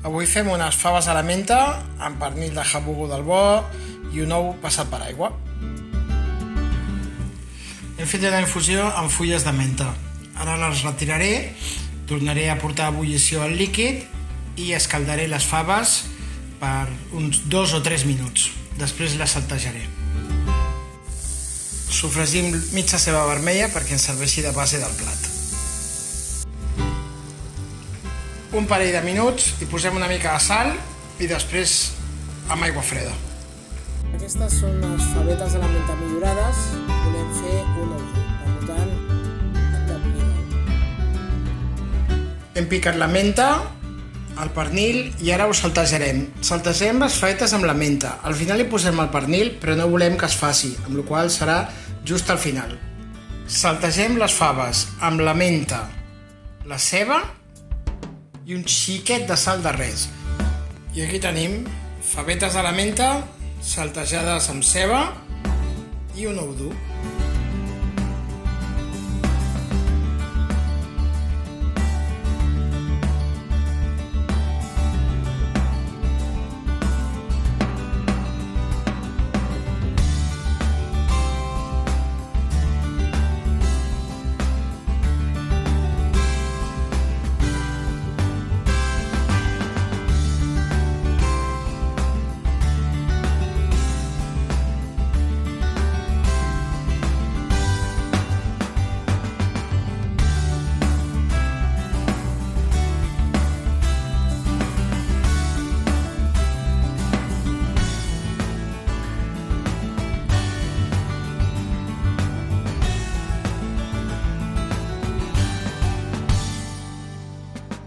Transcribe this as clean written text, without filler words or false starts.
Avui fem unes faves a la menta amb pernil de jabugo del bo i un ou passat per aigua. Hem fet una infusió amb fulles de menta. Ara les retiraré, tornaré a portar a ebullició el líquid i escaldaré les faves per uns 2 o 3 minuts. Després les saltejaré. Sofregim mitja ceba vermella perquè ens serveixi de base del plat. Un parell de minuts i posem una mica de sal i després amb aigua freda. Aquestes són les favetes de la menta millorades. Volem fer un ou dur, per tant hem de bullir l'ou. Hem picat la menta, el pernil i ara ho saltejarem. Saltejarem les favetes amb la menta. Al final hi posem el pernil però no volem que es faci, amb la qual cosa serà just al final. Saltegem les faves amb la menta, la ceba i un xiquet de sal de res. I aquí tenim favetes a la menta saltejades amb ceba i un ou dur.